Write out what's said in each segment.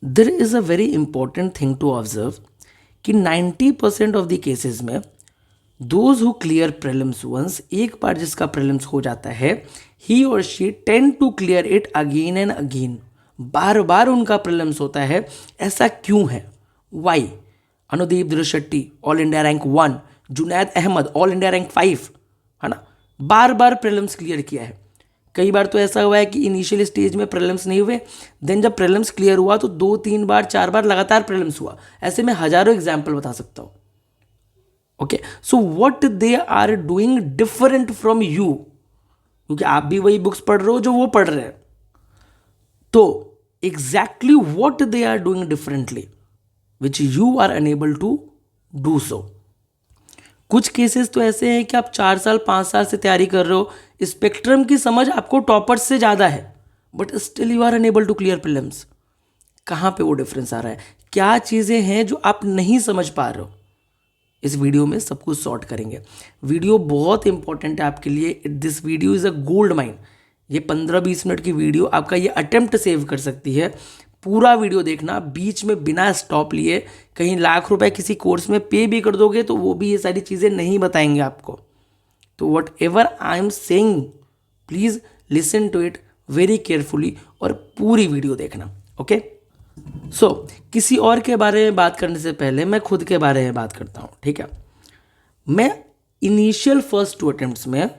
There is a very important thing to observe कि 90% of the cases में those who clear prelims once, एक बार जिसका prelims हो जाता है, ही और she tend to clear it again and again. बार बार उनका प्रीलिम्स होता है। ऐसा क्यों है? Why? Anudeep Durishetty all India rank 1, Junaid Ahmed all India rank 5, है ना, बार बार प्रीलिम्स क्लियर किया है। कई बार तो ऐसा हुआ है कि इनिशियल स्टेज में प्रीलिम्स नहीं हुए, देन जब प्रीलिम्स क्लियर हुआ तो 2-3 बार 4 बार लगातार प्रीलिम्स हुआ। ऐसे में हजारों एग्जाम्पल बता सकता हूँ। Okay, so what they are doing different from you, क्योंकि आप भी वही बुक्स पढ़ रहे हो जो वो पढ़ रहे हैं। तो exactly what they are doing differently which you are unable to do so. कुछ केसेस तो ऐसे हैं कि आप 4 साल 5 साल से तैयारी कर रहे हो, स्पेक्ट्रम की समझ आपको टॉपर्स से ज़्यादा है, but still you are unable to clear prelims. कहाँ पे वो डिफरेंस आ रहा है? क्या चीज़ें हैं जो आप नहीं समझ पा रहे हो? इस वीडियो में सब कुछ सॉर्ट करेंगे। वीडियो बहुत इंपॉर्टेंट है आपके लिए। This video is a gold mine. ये 15-20 मिनट की वीडियो आपका ये अटेम्प्ट सेव कर सकती है। पूरा वीडियो देखना, बीच में बिना स्टॉप लिए। कहीं लाख रुपए किसी कोर्स में पे भी कर दोगे तो वो भी ये सारी चीज़ें नहीं बताएंगे आपको। तो whatever I am saying, please listen to it very carefully और पूरी वीडियो देखना। ओके, सो किसी और के बारे में बात करने से पहले मैं खुद के बारे में बात करता हूँ, ठीक है। मैं इनिशियल फर्स्ट 2 अटेम्प्ट्स में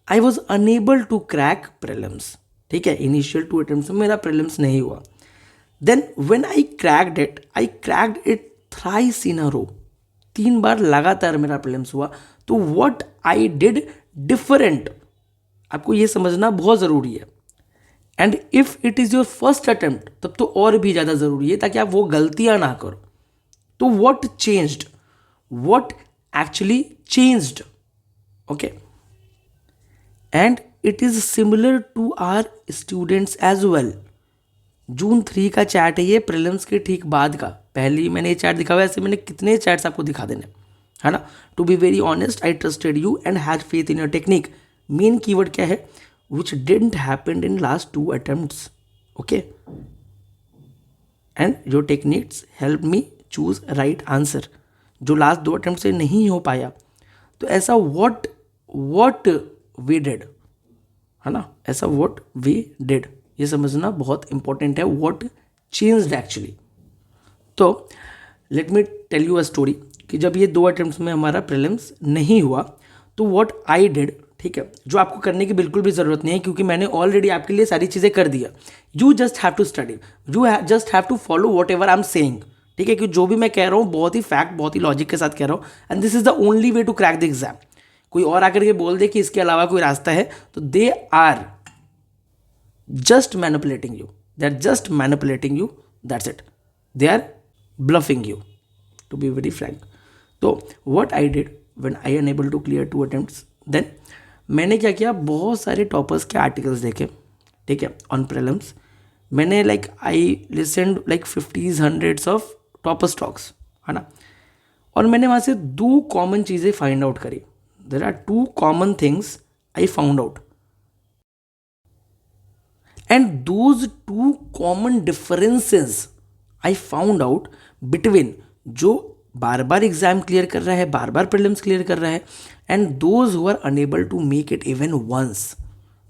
I was unable to crack prelims, ठीक है। इनिशियल 2 अटेम्प्ट्स में मेरा प्रीलिम्स नहीं हुआ। Then when I cracked it thrice in a row, 3 बार लगातार मेरा प्रीलिम्स हुआ। तो व्हाट आई डिड डिफरेंट, आपको ये समझना बहुत ज़रूरी है। And if it is your first attempt तब तो और भी ज़्यादा ज़रूरी है, ताकि आप वो गलतियां ना करो। तो what changed, what actually changed, okay. And it is similar to our students as well. June 3 का चैट है ये, प्रीलिम्स के ठीक बाद का। पहले ही मैंने ये चैट दिखा हुआ है, ऐसे मैंने कितने चैट्स आपको दिखा देने, है ना। To be very honest, I trusted you and had faith in your technique. Main keyword क्या है? which didn't happen in last 2 attempts, okay, and your techniques help me choose right answer, जो last 2 attempt से नहीं हो पाया। तो ऐसा what we did, है ना, ऐसा what we did, ये समझना बहुत इंपॉर्टेंट है। what changed actually। तो let me tell you a story कि जब ये 2 अटेम्प्ट्स में हमारा प्रीलिम्स नहीं हुआ तो what I did, ठीक है, जो आपको करने की बिल्कुल भी ज़रूरत नहीं है, क्योंकि मैंने ऑलरेडी आपके लिए सारी चीज़ें कर दिया। You just have to study, you just have to follow whatever I am saying, ठीक है। कि जो भी मैं कह रहा हूँ बहुत ही फैक्ट, बहुत ही लॉजिक के साथ कह रहा हूँ, and this is the only way to crack the exam. कोई और आकर के बोल दे कि इसके अलावा कोई रास्ता है, तो they are just manipulating you, they are just manipulating you, that's it, they are bluffing you, to be very frank. तो what I did when I unable to clear 2 attempts, then मैंने क्या किया, बहुत सारे टॉपर्स के articles देखे, ठीक है, ऑन प्रीलिम्स। मैंने I listened 50s 100s of topper talks, है ना। और मैंने वहाँ से 2 कॉमन चीज़ें फाइंड आउट करी। There are 2 common things I found out, and those 2 common differences I found out between जो बार बार एग्जाम क्लियर कर रहा है, बार बार प्रीलिम्स क्लियर कर रहा है, and those who are unable to make it even once.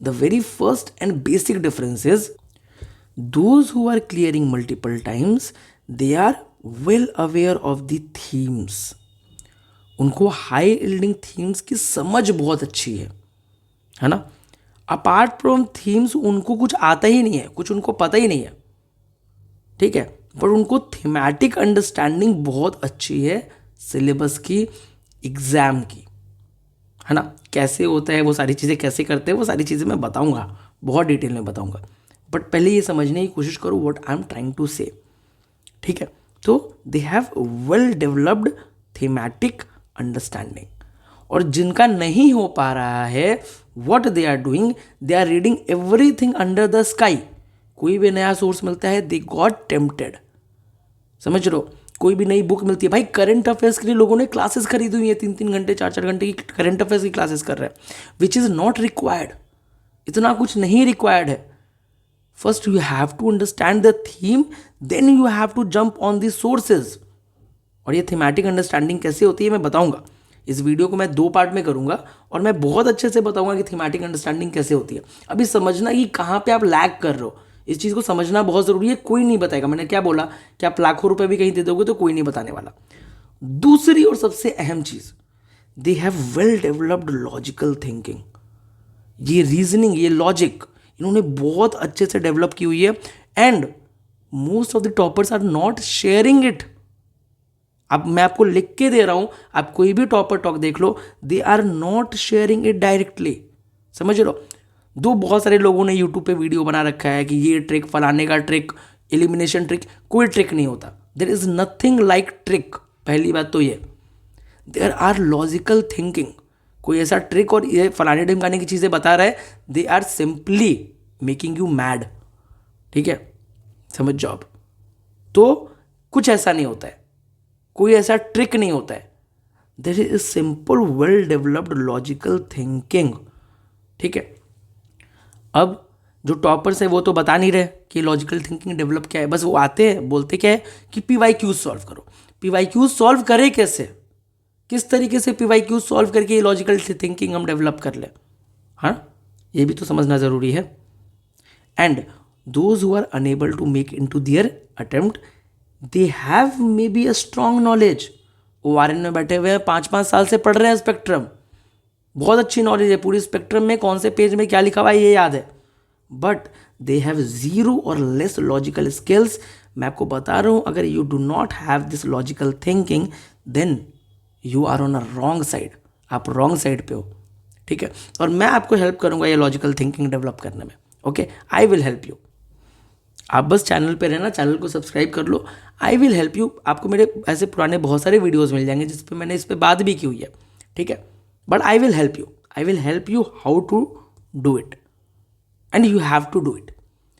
The very first and basic difference is those who are clearing multiple times, they are well aware of the themes. उनको high yielding themes की समझ बहुत अच्छी है ना। Apart from themes उनको कुछ आता ही नहीं है, कुछ उनको पता ही नहीं है, ठीक है, पर उनको थीमेटिक अंडरस्टैंडिंग बहुत अच्छी है सिलेबस की, एग्जाम की, है ना। कैसे होता है वो सारी चीज़ें, कैसे करते हैं वो सारी चीज़ें मैं बताऊंगा, बहुत डिटेल में बताऊंगा, बट पहले ये समझने की कोशिश करो what I am trying to say, ठीक है। तो they have well developed thematic understanding. और जिनका नहीं हो पा रहा है, what they are doing, they are reading everything under the sky. कोई भी नया सोर्स मिलता है, दे गॉट टेम्प्टेड, समझ लो। कोई भी नई बुक मिलती है, भाई करंट अफेयर्स के लिए लोगों ने क्लासेस खरीदी हुई है, 3-3 घंटे 4-4 घंटे की करंट अफेयर्स की क्लासेस कर रहे हैं, विच इज़ नॉट रिक्वायर्ड। इतना कुछ नहीं रिक्वायर्ड है। First you have to understand the theme, then you have to jump on the sources. और ये थीमेटिक अंडरस्टैंडिंग कैसे होती है मैं बताऊंगा। इस वीडियो को मैं 2 पार्ट में करूंगा और मैं बहुत अच्छे से बताऊंगा कि थीमेटिक अंडरस्टैंडिंग कैसे होती है। अभी समझना कि कहाँ पे आप लैग कर रहे हो, इस चीज़ को समझना बहुत ज़रूरी है। कोई नहीं बताएगा, मैंने क्या बोला कि आप लाखों रुपए भी कहीं दे दोगे तो कोई नहीं बताने वाला। दूसरी और सबसे अहम चीज़, they have well developed logical thinking. ये रीजनिंग, ये लॉजिक इन्होंने बहुत अच्छे से डेवलप की हुई है। And most of the toppers are not sharing it. अब मैं आपको लिख के दे रहा हूं, आप कोई भी टॉपर टॉक देख लो, they are not sharing it directly. समझ लो, बहुत सारे लोगों ने यूट्यूब पे वीडियो बना रखा है कि ये ट्रिक, फलाने का ट्रिक, एलिमिनेशन ट्रिक। कोई ट्रिक नहीं होता, there is nothing like trick. पहली बात तो ये, देयर आर लॉजिकल थिंकिंग। कोई ऐसा ट्रिक और ये फलाने ढिमकाने की चीज़ें बता रहा है, they are simply making you mad. ठीक है, समझ जाओ। अब तो कुछ ऐसा नहीं होता है, कोई ऐसा ट्रिक नहीं होता है। There is simple well developed logical thinking. ठीक है, अब जो टॉपर्स है वो तो बता नहीं रहे कि लॉजिकल थिंकिंग डेवलप क्या है, बस वो आते हैं बोलते क्या है कि PYQ सॉल्व करो। PYQ सॉल्व करे कैसे, किस तरीके से PYQ सॉल्व करके ये लॉजिकल थिंकिंग हम डेवलप कर ले। हाँ, ये भी तो समझना ज़रूरी है। And those who are unable to make in to their attempt, they have may be a strong knowledge. ORN में बैठे हुए हैं, 5-5 साल से पढ़ रहे हैं स्पेक्ट्रम, बहुत अच्छी नॉलेज है, पूरी स्पेक्ट्रम में कौन से पेज में क्या लिखा हुआ है ये याद है। बट दे हैव जीरो और लेस लॉजिकल स्किल्स। मैं आपको बता रहा हूँ, अगर you do not have this logical thinking, then you are on a wrong side, आप रॉन्ग साइड पे हो। ठीक है, और मैं आपको हेल्प करूंगा ये लॉजिकल थिंकिंग डेवलप करने में। Okay, I will help you. आप बस चैनल पे रहना, चैनल को सब्सक्राइब कर लो, आई विल हेल्प यू। आपको मेरे ऐसे पुराने बहुत सारे वीडियोस मिल जाएंगे जिस पे मैंने इस पे बात भी की हुई है। ठीक है, but I will help you how to do it, and you have to do it.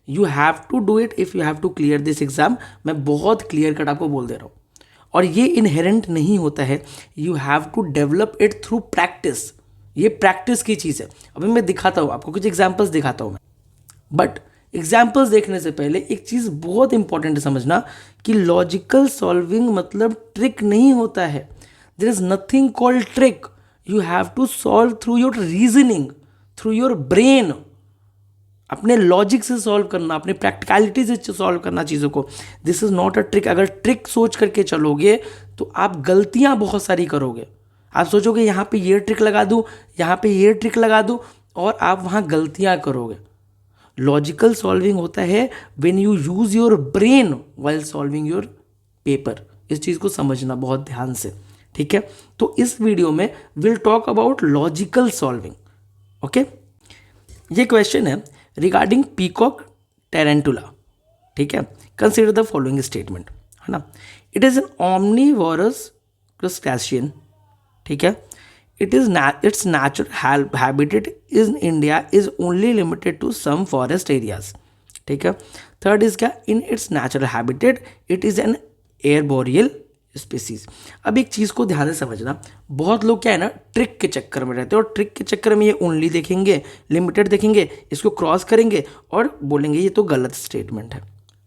You have to do it if you have to clear this exam. मैं बहुत क्लियर कट आपको बोल दे रहा हूँ, और ये इनहेरेंट नहीं होता है, you have to develop it through practice. ये प्रैक्टिस की चीज़ है। अभी मैं दिखाता हूँ आपको, कुछ एग्जाम्पल्स दिखाता हूँ मैं। बट एग्जाम्पल्स देखने से पहले एक चीज़ बहुत इंपॉर्टेंट है समझना, कि लॉजिकल सॉल्विंग मतलब ट्रिक नहीं होता है। There is nothing called trick. You have to solve through your reasoning, through your brain. अपने लॉजिक से सॉल्व करना, अपने प्रैक्टिकलिटी से सॉल्व करना चीज़ों को। This is not a trick. अगर ट्रिक सोच करके चलोगे तो आप गलतियां बहुत सारी करोगे। आप सोचोगे यहाँ पे ये ट्रिक लगा दूँ, यहाँ पे ये ट्रिक लगा दूँ, और आप वहाँ गलतियां करोगे। लॉजिकल सॉल्विंग होता है when you use your brain while solving your paper. इस चीज़ को समझना बहुत ध्यान से। ठीक है, तो इस वीडियो में will talk about logical solving. Okay, ये क्वेश्चन है रिगार्डिंग पीकॉक टेरेंटुला। ठीक है, कंसिडर द फॉलोइंग स्टेटमेंट, है ना। It is an omnivorous crustacean. ठीक है, its natural habitat in India is only limited to some forest areas. ठीक है, थर्ड इज क्या, in its natural habitat it is an arboreal species. अब एक चीज़ को ध्यान से समझना, बहुत लोग क्या है ना ट्रिक के चक्कर में रहते हैं, और ट्रिक के चक्कर में ये ओनली देखेंगे, लिमिटेड देखेंगे, इसको क्रॉस करेंगे और बोलेंगे ये तो गलत स्टेटमेंट है।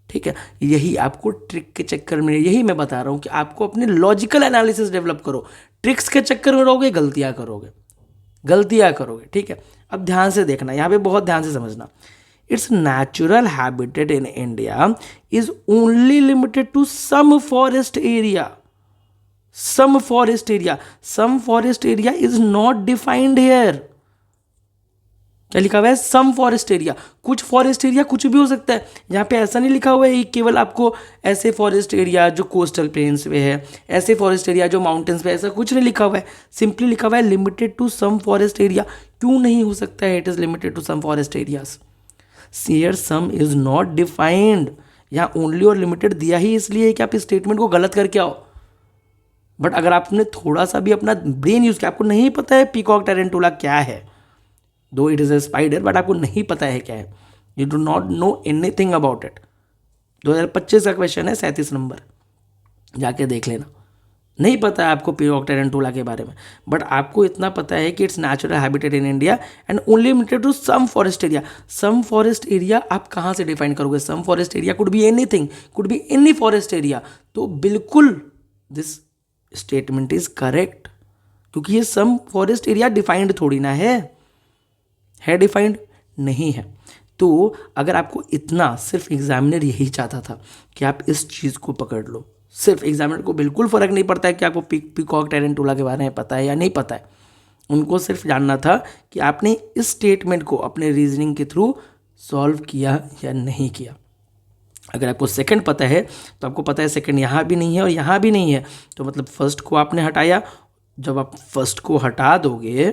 ठीक है, यही आपको ट्रिक के चक्कर में, यही मैं बता रहा हूँ कि आपको अपने लॉजिकल एनालिसिस डेवलप करो। ट्रिक्स के चक्कर में रहोगे, गलतियाँ करोगे। ठीक है, अब ध्यान से देखना, यहाँ पे बहुत ध्यान से समझना। It's natural habitat in India is only limited to some forest area. Some forest area is not defined here. क्या लिखा हुआ है, सम फॉरेस्ट एरिया। कुछ फॉरेस्ट एरिया कुछ भी हो सकता है, यहाँ पे ऐसा नहीं लिखा हुआ है केवल आपको ऐसे फॉरेस्ट एरिया जो कोस्टल प्लेन्स पे है, ऐसे फॉरेस्ट एरिया जो माउंटेन्स पे, ऐसा कुछ नहीं लिखा हुआ है। सिंपली लिखा हुआ है limited to some forest area. क्यों नहीं हो सकता है it is limited to some forest areas? Here some is not defined. यहाँ ओनली और लिमिटेड दिया ही इसलिए है कि आप इस स्टेटमेंट को गलत करके आओ। बट अगर आपने थोड़ा सा भी अपना ब्रेन यूज किया, आपको नहीं पता है पीकॉक टेरेंटुला क्या है, दो it is a spider, but आपको नहीं पता है क्या है, you do not know anything about it. 2025 का क्वेश्चन है, 37 नंबर, जाके देख लेना। नहीं पता है आपको पीकॉक टेरेंटुला के बारे में, बट आपको इतना पता है कि its natural habitat in India and only limited to some forest area. Some forest area आप कहाँ से डिफाइन करोगे? Some forest area could be anything, could be any forest area. तो बिल्कुल दिस स्टेटमेंट इज करेक्ट, क्योंकि ये सम forest area defined थोड़ी ना है डिफाइंड नहीं है। तो अगर आपको इतना, सिर्फ एग्जामिनर यही चाहता था कि आप इस चीज़ को पकड़ लो। सिर्फ एग्जामिनर को बिल्कुल फ़र्क नहीं पड़ता है कि आपको पीकॉक टेरेंटुला के बारे में पता है या नहीं पता है। उनको सिर्फ जानना था कि आपने इस स्टेटमेंट को अपने रीजनिंग के थ्रू सॉल्व किया या नहीं किया। अगर आपको सेकंड पता है तो आपको पता है सेकंड यहाँ भी नहीं है और यहाँ भी नहीं है, तो मतलब फर्स्ट को आपने हटाया। जब आप फर्स्ट को हटा दोगे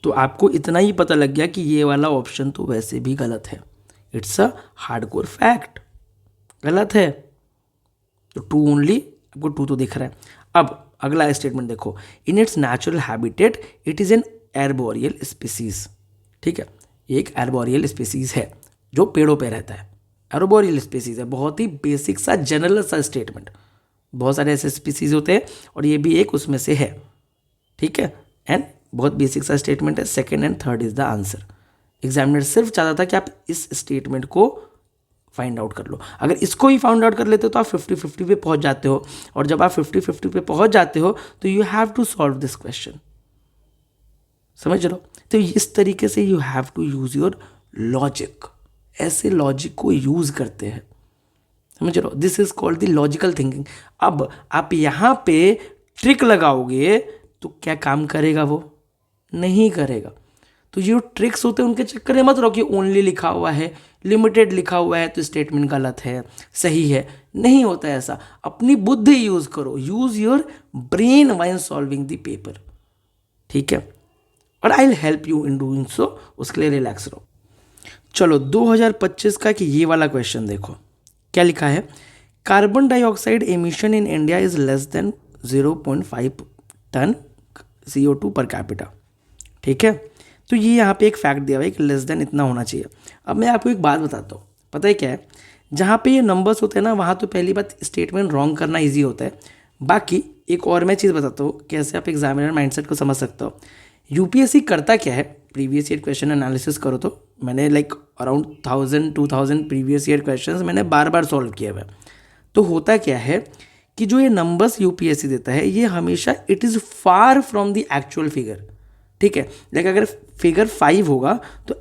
तो आपको इतना ही पता लग गया कि ये वाला ऑप्शन तो वैसे भी गलत है। इट्स अ हार्डकोर फैक्ट, गलत है। तो 2 ओनली, आपको 2 तो दिख रहा है। अब अगला स्टेटमेंट देखो, इन its natural habitat it is an arboreal species. ठीक है, एक एर्बोरियल स्पीसीज है जो पेड़ों पे रहता है। एर्बोरियल स्पीसीज है, बहुत ही बेसिक सा जनरल सा स्टेटमेंट। बहुत सारे ऐसे स्पीसीज होते हैं और ये भी एक उसमें से है। ठीक है, एंड बहुत बेसिक सा स्टेटमेंट है। Second and third is the answer. Examiner सिर्फ चाहता था कि आप इस स्टेटमेंट को फाइंड आउट कर लो। अगर इसको ही फाइंड आउट कर लेते हो तो आप 50-50 पे पहुंच जाते हो, और जब आप 50-50 पे पहुंच जाते हो तो you have to solve this question. समझ लो? तो इस तरीके से you have to use your logic. ऐसे लॉजिक को यूज करते हैं, समझ लो? This is called the logical thinking. अब आप यहाँ पे ट्रिक लगाओगे तो क्या काम करेगा? वो नहीं करेगा। तो ये ट्रिक्स होते हैं, उनके चक्कर में मत रहो कि ओनली लिखा हुआ है, लिमिटेड लिखा हुआ है तो स्टेटमेंट गलत है, सही है। नहीं होता है ऐसा। अपनी बुद्धि यूज करो, use your brain while solving the paper. ठीक है, और आई will help you in doing so. उसके लिए रिलैक्स रहो। चलो 2025 का कि ये वाला क्वेश्चन देखो क्या लिखा है। Carbon dioxide emission in India is less than 0.5 ton CO2 per capita. ठीक है, तो ये यहाँ पे एक फैक्ट दिया हुआ है कि लेस देन इतना होना चाहिए। अब मैं आपको एक बात बताता हूँ, पता है क्या है? जहाँ पे ये नंबर्स होते हैं ना, वहाँ तो पहली बात स्टेटमेंट रॉन्ग करना ईजी होता है। बाकी एक और मैं चीज़ बताता हूँ कैसे आप एग्जामिनर माइंडसेट को समझ सकते हो। यूपीएससी करता क्या है, प्रीवियस ईयर क्वेश्चन एनालिसिस करो तो मैंने अराउंड 1000-2000 प्रीवियस ईयर क्वेश्चंस मैंने बार बार सॉल्व किए हुए। तो होता क्या है कि जो ये नंबर्स यूपीएससी देता है ये हमेशा it is far from the actual figure. ठीक है, अगर फिगर 5 होगा तो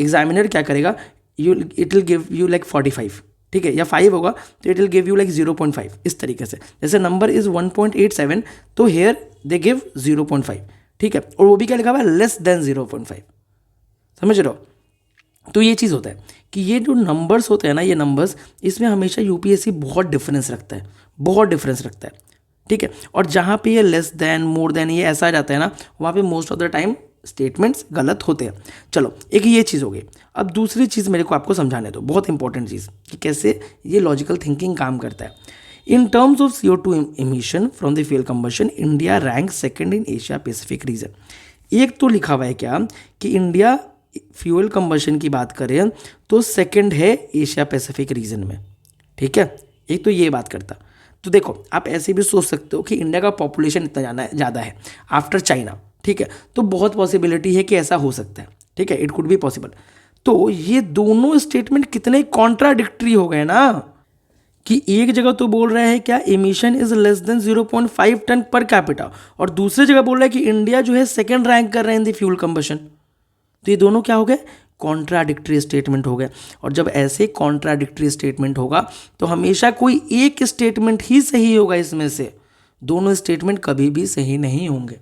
एग्जामिनर क्या करेगा, इट विल गिव यू 45। ठीक है, या 5 होगा तो इट विल गिव यू 0.5। इस तरीके से, जैसे नंबर इज 1.87 तो हेयर दे गिव 0.5। ठीक है, और वो भी क्या लिखा हुआ है, लेस देन 0.5। समझ रहे हो? तो ये चीज़ होता है कि ये जो नंबर्स होते हैं ना, ये नंबर्स, इसमें हमेशा यूपीएससी बहुत डिफरेंस रखता है, बहुत डिफरेंस रखता है। ठीक है, और जहाँ पे ये लेस देन, मोर देन, ये ऐसा आ जाता है ना, वहाँ पे most of the time statements गलत होते हैं। चलो, एक ये चीज़ हो गई। अब दूसरी चीज़ मेरे को आपको समझाने दो, बहुत इंपॉर्टेंट चीज़, कि कैसे ये लॉजिकल थिंकिंग काम करता है। In terms of CO2 emission from the fuel combustion, India rank second in Asia Pacific region. एक तो लिखा हुआ है क्या कि इंडिया फ्यूल कंबशन की बात करें तो सेकंड है एशिया पैसिफिक रीजन में। ठीक है, एक तो ये बात करता। तो देखो, आप ऐसे भी सोच सकते हो कि इंडिया का पॉपुलेशन इतना ज़्यादा है आफ्टर चाइना। ठीक है, तो बहुत पॉसिबिलिटी है कि ऐसा हो सकता है। ठीक है, इट कुड बी पॉसिबल। तो ये दोनों स्टेटमेंट कितने कॉन्ट्राडिक्टरी हो गए ना, कि एक जगह तो बोल रहा है क्या, emission is less than 0.5 ton per capita, और दूसरी जगह बोल रहा है कि इंडिया जो है सेकेंड रैंक कर रहे हैं इन द फ्यूल कंबशन। तो ये दोनों क्या हो गए, कॉन्ट्राडिक्टरी स्टेटमेंट हो गए। और जब ऐसे कॉन्ट्राडिक्टरी स्टेटमेंट होगा तो हमेशा कोई एक स्टेटमेंट ही सही होगा इसमें से, दोनों स्टेटमेंट कभी भी सही नहीं होंगे।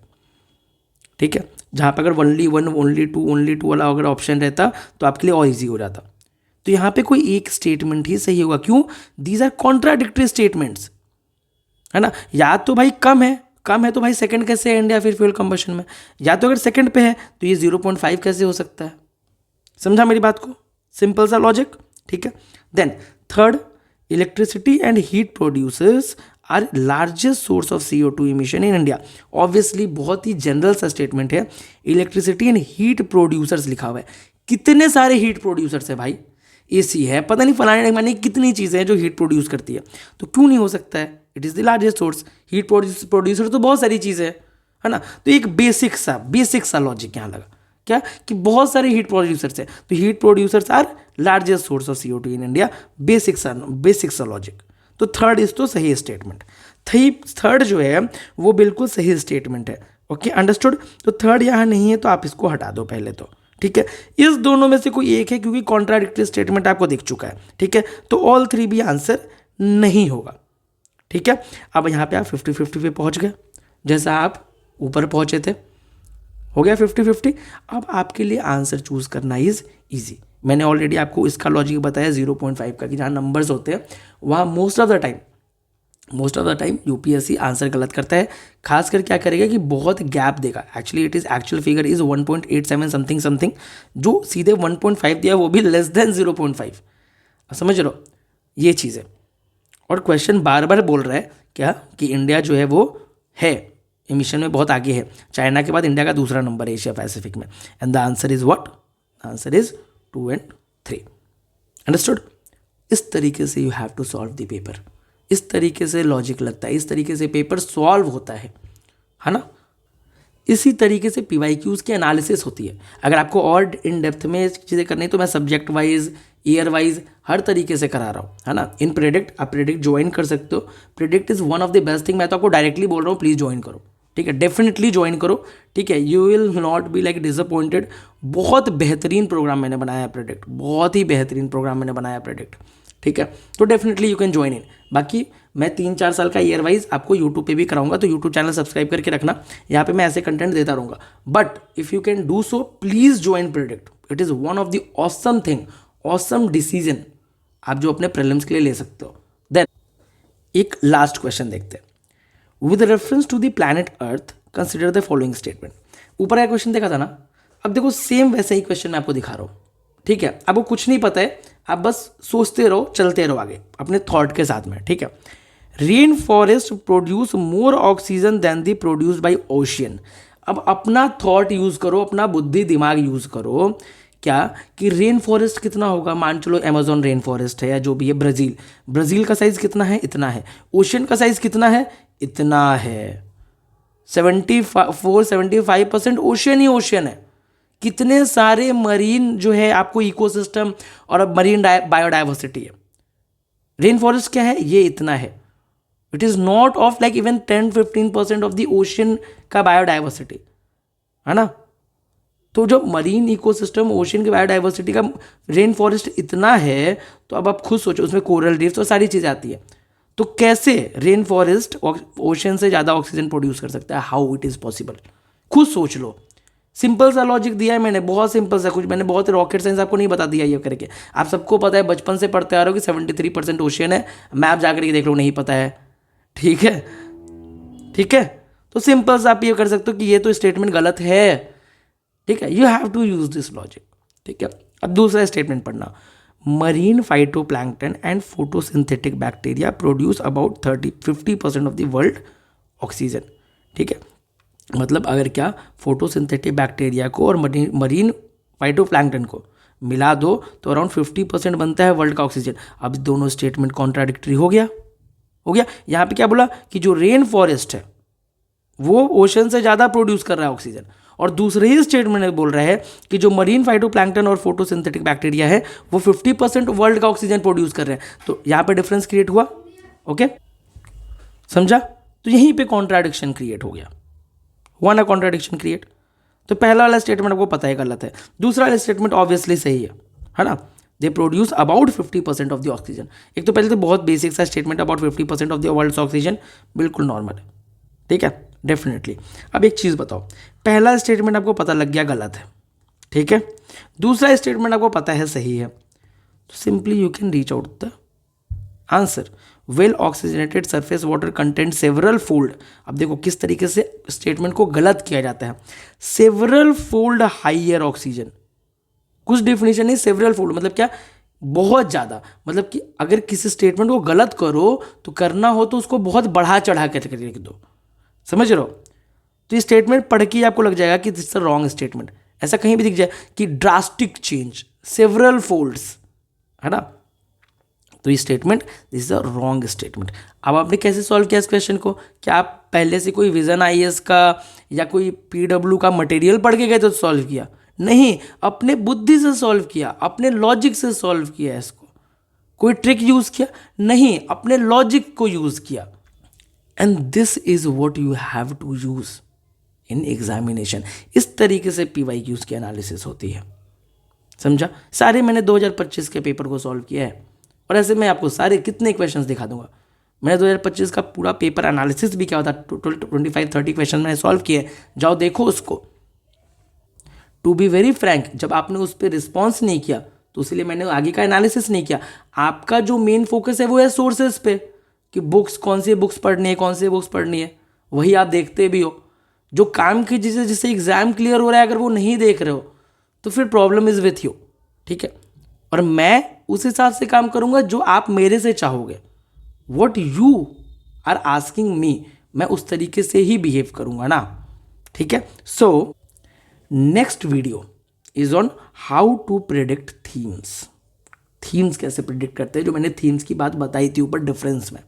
ठीक है, जहाँ पर अगर ओनली 1, ओनली 2 वाला अगर ऑप्शन रहता तो आपके लिए और ईजी हो जाता। तो यहाँ पे कोई एक स्टेटमेंट ही सही होगा। क्यों? दीज आर कॉन्ट्राडिक्टरी स्टेटमेंट्स, है ना। या तो भाई कम है तो भाई सेकंड कैसे है इंडिया फिर फ्यूल कंबशन में, या तो अगर सेकंड पे है तो ये 0.5 कैसे हो सकता है। समझा मेरी बात को? सिंपल सा लॉजिक। ठीक है, then third, electricity and heat producers are largest source of CO2 emission in India. Obviously बहुत ही जनरल सा स्टेटमेंट है। इलेक्ट्रिसिटी एंड हीट प्रोड्यूसर्स लिखा हुआ है, कितने सारे हीट प्रोड्यूसर्स है भाई। एसी है, पता नहीं फलाने माने कितनी चीज़ें हैं जो हीट प्रोड्यूस करती है। तो क्यों नहीं हो सकता है? It is the largest source. Heat producer तो बहुत सारी चीज़ें है ना। तो एक बेसिक सा लॉजिक यहाँ लगा क्या कि बहुत सारे हीट प्रोड्यूसर्स है, तो heat producers are largest source of CO2 in India. Basic सा लॉजिक। तो थर्ड इज तो सही स्टेटमेंट। थर्ड जो है वो बिल्कुल सही स्टेटमेंट है। Okay, understood. तो थर्ड यहाँ नहीं है तो आप इसको हटा दो पहले तो, ठीक है। इस दोनों में से कोई एक है क्योंकि कॉन्ट्राडिक्टरी स्टेटमेंट आपको दिख चुका है, ठीक है। तो ऑल थ्री भी आंसर नहीं होगा, ठीक है। अब यहाँ पे आप 50-50 पे पहुँच गए, जैसा आप ऊपर पहुँचे थे। हो गया 50-50। अब आपके लिए आंसर चूज करना इज ईजी। मैंने ऑलरेडी आपको इसका लॉजिक बताया 0.5 का, कि जहाँ नंबर्स होते हैं वहाँ most of the time UPSC answer गलत करता है। खासकर क्या करेगा कि बहुत गैप देगा। Actually actual figure is 1.87 something, जो सीधे 1.5 दिया वो भी लेस देन 0.5। समझ लो ये चीज़ है। और क्वेश्चन बार बार बोल रहा है क्या कि इंडिया जो है वो है एमिशन में बहुत आगे है, चाइना के बाद इंडिया का दूसरा नंबर है एशिया पैसिफिक में। And the answer is what? Answer is 2 and 3। Understood? इस तरीके से you have to solve the paper. इस तरीके से लॉजिक लगता है, इस तरीके से पेपर सॉल्व होता है ना। इसी तरीके से PYQs की एनालिसिस होती है। अगर आपको और इन डेप्थ में चीज़ें करनी है तो मैं सब्जेक्ट वाइज, ईयर वाइज हर तरीके से करा रहा हूँ, है ना। इन प्रेडिक्ट आप प्रेडिक्ट ज्वाइन कर सकते हो। Predict is one of the best thing. मैं तो आपको डायरेक्टली बोल रहा हूँ, प्लीज़ ज्वाइन करो, ठीक है। डेफिनेटली ज्वाइन करो, ठीक है। You will not be like disappointed. बहुत बेहतरीन प्रोग्राम मैंने बनाया है प्रेडिक्ट, बहुत ही बेहतरीन प्रोग्राम मैंने बनाया है प्रेडिक्ट, ठीक है। तो definitely you can join in. बाकी मैं 3-4 साल का ईयर वाइज आपको यूट्यूब पे भी कराऊंगा, तो यूट्यूब चैनल सब्सक्राइब करके रखना, यहाँ पे मैं ऐसे कंटेंट देता रहूँगा। But if you can do so, please join predict. It is one of the awesome thing, awesome decision आप जो अपने प्रीलिम्स के लिए ले सकते हो। देन एक लास्ट क्वेश्चन देखते हैं। With reference to the planet earth consider the following statement. ऊपर का क्वेश्चन देखा था ना, अब देखो सेम वैसा ही क्वेश्चन मैं आपको दिखा रहा हूँ, ठीक है। आपको कुछ नहीं पता है, आप बस सोचते रहो, चलते रहो आगे अपने थॉट के साथ में, ठीक है। Rain forest produce more oxygen than the produce by ocean. अब अपना थॉट यूज करो, अपना बुद्धि दिमाग यूज करो, क्या कि रेन फॉरेस्ट कितना होगा। मान चलो अमेजोन रेन फॉरेस्ट है या जो भी है, ब्राज़ील का साइज कितना है? इतना है। ओशियन का साइज कितना है? इतना है। 74-75% ओशियन ही ओशियन है। कितने सारे मरीन जो है आपको इकोसिस्टम और अब मरीन बायोडाइवर्सिटी है। रेन फॉरेस्ट क्या है? ये इतना है। It is not of like even 10-15% of the ocean का बायोडाइवर्सिटी, है ना। तो जो मरीन इकोसिस्टम, ओशियन की बायोडाइवर्सिटी का रेन फॉरेस्ट इतना है, तो अब आप खुद सोचो, उसमें कोरल रीफ्स और सारी चीज़ें आती है। तो कैसे रेन फॉरेस्ट ओशियन से ज़्यादा ऑक्सीजन प्रोड्यूस कर सकता है? How it is possible? खुद सोच लो। सिंपल सा लॉजिक दिया है मैंने, बहुत सिंपल सा, कुछ मैंने बहुत रॉकेट साइंस आपको नहीं बता दिया ये करके। आप सबको पता है, बचपन से पढ़ते आ रहे हो कि 73% ओशियन है। मैप जाकर के देख लो, नहीं पता है, ठीक है, ठीक है। तो सिंपल सा आप ये कर सकते हो कि ये तो स्टेटमेंट गलत है, ठीक है। You have to use this logic, ठीक है। अब दूसरा स्टेटमेंट पढ़ना। Marine phytoplankton and photosynthetic bacteria produce about 50% of the world oxygen, ठीक है। मतलब अगर क्या फोटोसिंथेटिक बैक्टीरिया को और मरीन फाइटोप्लैंक्टन को मिला दो तो अराउंड 50% बनता है वर्ल्ड का ऑक्सीजन। अब दोनों स्टेटमेंट कॉन्ट्राडिक्टरी हो गया। यहाँ पे क्या बोला कि जो रेन फॉरेस्ट है वो ओशन से ज़्यादा प्रोड्यूस कर रहा है ऑक्सीजन, और दूसरे ही स्टेटमेंट में बोल रहा है कि जो मरीन फाइटोप्लैंक्टन और फोटोसिंथेटिक बैक्टीरिया है वो 50% वर्ल्ड का ऑक्सीजन प्रोड्यूस कर रहे हैं। तो यहाँ पे डिफरेंस क्रिएट हुआ, ओके, समझा। तो यहीं पे कॉन्ट्राडिक्शन क्रिएट हो गया, हुआ ना कॉन्ट्राडिक्शन क्रिएट। तो पहला वाला स्टेटमेंट आपको पता है गलत है, दूसरा वाला स्टेटमेंट ऑब्वियसली सही है ना। They produce about 50% of the oxygen. एक तो पहले तो बहुत बेसिक सा statement, about 50% of the world oxygen, बिल्कुल नॉर्मल है, ठीक है, डेफिनेटली। अब एक चीज़ बताओ, पहला स्टेटमेंट आपको पता लग गया गलत है, ठीक है। दूसरा स्टेटमेंट आपको पता है सही है, तो simply you can reach out the answer. Well oxygenated surface water content several fold. अब देखो किस तरीके से स्टेटमेंट को गलत किया जाता है। सेवरल फोल्ड हाइयर ऑक्सीजन, कुछ डेफिनेशन नहीं, सेवरल फोल्ड मतलब क्या? बहुत ज़्यादा। मतलब कि अगर किसी स्टेटमेंट को गलत करो तो करना हो तो उसको बहुत बढ़ा चढ़ा कर लिख दो, समझ रहे हो। तो ये स्टेटमेंट पढ़ के आपको लग जाएगा कि दिस इज रॉन्ग स्टेटमेंट। ऐसा कहीं भी दिख जाए कि ड्रास्टिक चेंज, सेवरल फोल्ड्स, है ना। तो ये statement this is a wrong statement. अब आपने कैसे सॉल्व किया इस क्वेश्चन को? क्या आप पहले से कोई विजन आईएएस का या कोई पीडब्ल्यू का मटेरियल पढ़ के गए तो सॉल्व किया? नहीं, अपने बुद्धि से सॉल्व किया, अपने लॉजिक से सॉल्व किया इसको। कोई ट्रिक यूज किया? नहीं, अपने लॉजिक को यूज किया। And this is what you have to use in examination. इस तरीके से पीवाईक्यूज की एनालिसिस होती है, समझा? सारे मैंने 2025 के पेपर को सॉल्व किया है और ऐसे मैं आपको सारे कितने क्वेश्चंस दिखा दूंगा। मैंने 2025 का पूरा पेपर एनालिसिस भी किया होता, 25-30 क्वेश्चन मैंने सॉल्व किए, जाओ देखो उसको। टू बी वेरी फ्रैंक, जब आपने उस पर रिस्पॉन्स नहीं किया तो इसलिए मैंने आगे का एनालिसिस नहीं किया। आपका जो मेन फोकस है वो है सोर्सेस पे, कि बुक्स, कौन सी बुक्स पढ़नी है, कौन सी बुक्स पढ़नी है, वही आप देखते भी हो। जो काम की चीज़ें जिससे एग्जाम क्लियर हो रहा है, अगर वो नहीं देख रहे हो तो फिर प्रॉब्लम इज विथ यू, ठीक है। और मैं उस हिसाब से काम करूंगा जो आप मेरे से चाहोगे। What you are asking me, मैं उस तरीके से ही बिहेव करूंगा ना, ठीक है। So next video is on how to predict themes. Themes कैसे प्रिडिक्ट करते हैं, जो मैंने थीम्स की बात बताई थी ऊपर डिफरेंस में,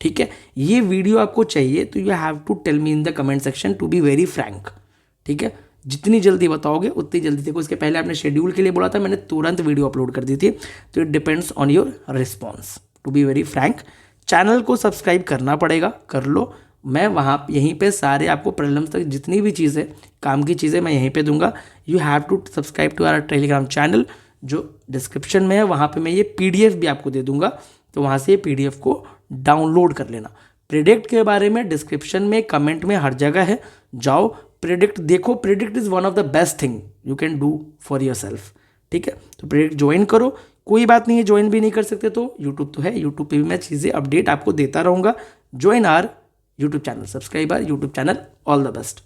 ठीक है। ये वीडियो आपको चाहिए तो you have to tell me in the comment section, to be very frank, ठीक है। जितनी जल्दी बताओगे उतनी जल्दी। देखो, इसके पहले आपने शेड्यूल के लिए बोला था, मैंने तुरंत वीडियो अपलोड कर दी थी, तो it depends on your response. To be very frank, channel को सब्सक्राइब करना पड़ेगा, कर लो। मैं वहाँ यहीं पे सारे आपको प्रॉब्लम्स तक जितनी भी चीज़ें, काम की चीज़ें मैं यहीं पे दूंगा। You have to subscribe to our Telegram channel, जो डिस्क्रिप्शन में है। वहाँ पे मैं ये पीडीएफ भी आपको दे दूंगा, तो वहाँ से ये पीडीएफ को डाउनलोड कर लेना। प्रेडिक्ट के बारे में डिस्क्रिप्शन में, कमेंट में, हर जगह है, जाओ प्रेडिक्ट देखो। Predict is one of the best thing you can do for your self, ठीक है। तो प्रेडिक्ट ज्वाइन करो, कोई बात नहीं है, ज्वाइन भी नहीं कर सकते तो यूट्यूब तो है, यूट्यूब पे भी मैं चीज़ें अपडेट आपको देता रहूँगा। Join our YouTube channel, subscribe our YouTube channel. All the best.